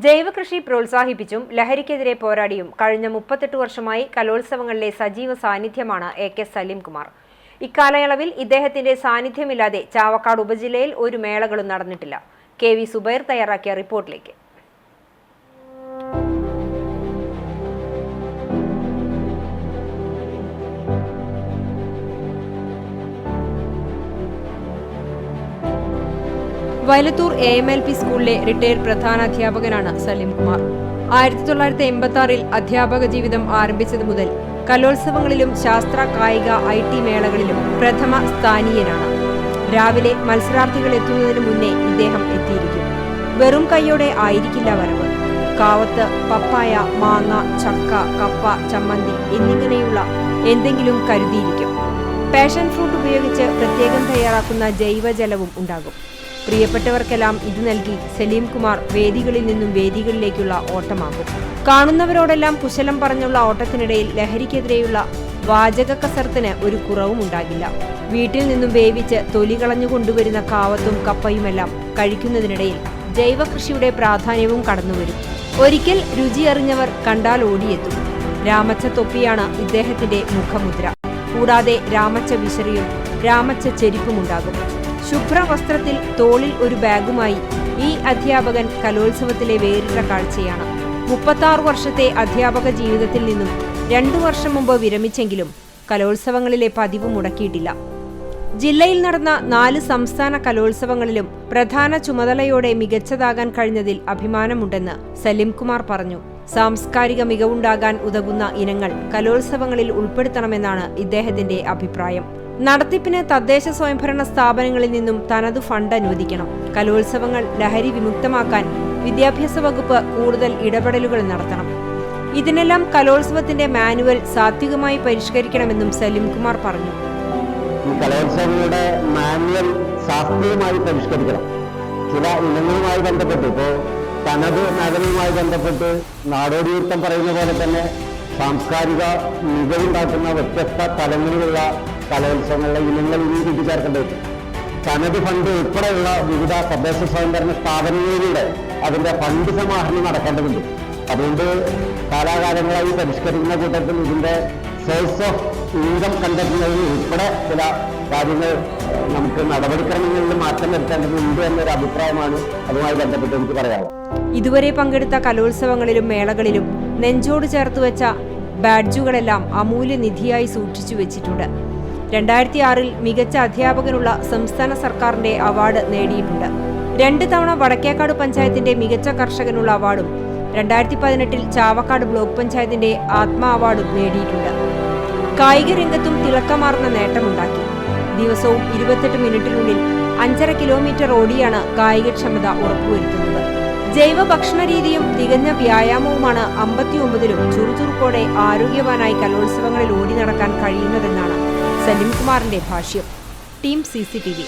ജൈവകൃഷി പ്രോത്സാഹിപ്പിച്ചും ലഹരിക്കെതിരെ പോരാടിയും കഴിഞ്ഞ 38 വർഷമായി കലോത്സവങ്ങളിലെ സജീവ സാന്നിധ്യമാണ് എ.കെ. സലീംകുമാർ. ഇക്കാലയളവിൽ ഇദ്ദേഹത്തിന്റെ സാന്നിധ്യമില്ലാതെ ചാവക്കാട് ഉപജില്ലയിൽ ഒരു മേളകളും നടന്നിട്ടില്ല. കെ.വി. സുബൈർ തയ്യാറാക്കിയ റിപ്പോർട്ടിലേക്ക്. വയലത്തൂർ AMLP സ്കൂളിലെ റിട്ടയർഡ് പ്രധാനാധ്യാപകനാണ് സലീംകുമാർ. 1986-ൽ അധ്യാപക ജീവിതം ആരംഭിച്ചതു മുതൽ കലോത്സവങ്ങളിലും ശാസ്ത്ര, കായിക, IT മേളകളിലും പ്രഥമ സ്ഥാനീയനാണ്. രാവിലെ മത്സരാർത്ഥികൾ എത്തുന്നതിന് മുന്നേ ഇദ്ദേഹം എത്തിയിരിക്കും. വെറും കൈയോടെ ആയിരിക്കില്ല വരവ്. കാവത്ത്, പപ്പായ, മാങ്ങ, ചക്ക, കപ്പ, ചമ്മന്തി എന്നിങ്ങനെയുള്ള എന്തെങ്കിലും കരുതിയിരിക്കും. പാഷൻ ഫ്രൂട്ട് ഉപയോഗിച്ച് പ്രത്യേകം തയ്യാറാക്കുന്ന ജൈവജലവും ഉണ്ടാകും. പ്രിയപ്പെട്ടവർക്കെല്ലാം ഇത് നൽകി സലീംകുമാർ വേദികളിൽ നിന്നും വേദികളിലേക്കുള്ള ഓട്ടമാകും. കാണുന്നവരോടെല്ലാം കുശലം പറഞ്ഞുള്ള ഓട്ടത്തിനിടയിൽ ലഹരിക്കെതിരെയുള്ള വാചക കസർത്തിന് ഒരു കുറവും ഉണ്ടാകില്ല. വീട്ടിൽ നിന്നും വേവിച്ച് തൊലി കളഞ്ഞു കൊണ്ടുവരുന്ന കാവത്തും കപ്പയുമെല്ലാം കഴിക്കുന്നതിനിടയിൽ ജൈവകൃഷിയുടെ പ്രാധാന്യവും കടന്നുവരും. ഒരിക്കൽ രുചിയറിഞ്ഞവർ കണ്ടാൽ ഓടിയെത്തും. രാമച്ച തൊപ്പിയാണ് ഇദ്ദേഹത്തിന്റെ മുഖമുദ്ര. കൂടാതെ രാമച്ച വിശറിയും രാമച്ച ചെരിപ്പുമുണ്ടാകും. ശുഭ്ര വസ്ത്രത്തിൽ തോളിൽ ഒരു ബാഗുമായി ഈ അധ്യാപകൻ കലോത്സവത്തിലെ വേറിട്ട കാഴ്ചയാണ്. 36 വർഷത്തെ അധ്യാപക ജീവിതത്തിൽ നിന്നും 2 വർഷം മുമ്പ് വിരമിച്ചെങ്കിലും കലോത്സവങ്ങളിലെ പതിവ് മുടക്കിയിട്ടില്ല. ജില്ലയിൽ നടന്ന 4 സംസ്ഥാന കലോത്സവങ്ങളിലും പ്രധാന ചുമതലയോടെ മികച്ചതാകാൻ കഴിഞ്ഞതിൽ അഭിമാനമുണ്ടെന്ന് സലീംകുമാർ പറഞ്ഞു. സാംസ്കാരിക മികവുണ്ടാകാൻ ഉതകുന്ന ഇനങ്ങൾ കലോത്സവങ്ങളിൽ ഉൾപ്പെടുത്തണമെന്നാണ് ഇദ്ദേഹത്തിന്റെ അഭിപ്രായം. നടത്തിപ്പിന് തദ്ദേശ സ്വയംഭരണ സ്ഥാപനങ്ങളിൽ നിന്നും തനതു ഫണ്ട് അനുവദിക്കണം. കലോത്സവങ്ങൾ ലഹരി വിമുക്തമാക്കാൻ വിദ്യാഭ്യാസ വകുപ്പ് കൂടുതൽ ഇടപെടലുകൾ നടത്തണം. ഇതിനെല്ലാം കലോത്സവത്തിന്റെ മാനുവൽ സാത്വികമായി പരിഷ്കരിക്കണമെന്നും സലീംകുമാർ പറഞ്ഞു. കലോത്സവങ്ങളുടെ മാനുവൽ സാത്വികമായി പരിഷ്കരിക്കണം. ചില ഇനങ്ങളുമായി ബന്ധപ്പെട്ട് ഇപ്പോൾ തനത് മേഖലയുമായി ബന്ധപ്പെട്ട് നാടോടിനൃത്തം പറയുന്ന പോലെ തന്നെ സാംസ്കാരിക മികവുണ്ടാക്കുന്ന വ്യത്യസ്ത തലങ്ങളിലുള്ള കലോത്സവങ്ങളിലെ ഇനങ്ങൾ ഇനി കൂട്ടിച്ചേർക്കേണ്ടത് തനത് ഫണ്ട് ഉൾപ്പെടെയുള്ള വിവിധ തദ്ദേശ സ്വയംഭരണ സ്ഥാപനങ്ങളിലൂടെ അതിന്റെ ഫണ്ട് സമാഹരണം നടക്കേണ്ടതുണ്ട്. അതുകൊണ്ട് കാലാകാലങ്ങളായി പരിഷ്കരിക്കുന്ന കൂട്ടത്തിൽ ഇതിന്റെ സോഴ്സ് ഓഫ് ഇൻകം കണ്ടെത്തുന്നതിന് ഉൾപ്പെടെ ചില കാര്യങ്ങൾ നമുക്ക് നടപടിക്രമങ്ങളിൽ മാറ്റം വരുത്തേണ്ടതുണ്ട് എന്നൊരു അഭിപ്രായമാണ് അതുമായി ബന്ധപ്പെട്ട് എനിക്ക് പറയാനുള്ളത്. ഇതുവരെ പങ്കെടുത്ത കലോത്സവങ്ങളിലും മേളകളിലും നെഞ്ചോട് ചേർത്തുവെച്ച ബാഡ്ജുകളെല്ലാം അമൂല്യനിധിയായി സൂക്ഷിച്ചു വെച്ചിട്ടുണ്ട്. 2006-ൽ മികച്ച അധ്യാപകനുള്ള സംസ്ഥാന സർക്കാരിന്റെ അവാർഡ് നേടിയിട്ടുണ്ട്. 2 തവണ വടക്കേക്കാട് പഞ്ചായത്തിന്റെ മികച്ച കർഷകനുള്ള അവാർഡും 2018-ൽ ചാവക്കാട് ബ്ലോക്ക് പഞ്ചായത്തിന്റെ ആത്മാ അവാർഡും നേടിയിട്ടുണ്ട്. കായിക രംഗത്തും തിളക്കമാർന്ന നേട്ടമുണ്ടാക്കി. ദിവസവും 28 മിനിറ്റിനുള്ളിൽ 5.5 കിലോമീറ്റർ ഓടിയാണ് കായികക്ഷമത ഉറപ്പുവരുത്തുന്നത്. ജൈവ ഭക്ഷണ രീതിയും തികഞ്ഞ വ്യായാമവുമാണ് 59-ലും ചുറുചുറുക്കോടെ ആരോഗ്യവാനായി കലോത്സവങ്ങളിൽ ഓടി നടക്കാൻ കഴിയുന്നതെന്നാണ് സലീംകുമാറിന്റെ ഭാഷ്യം. Team CCTV.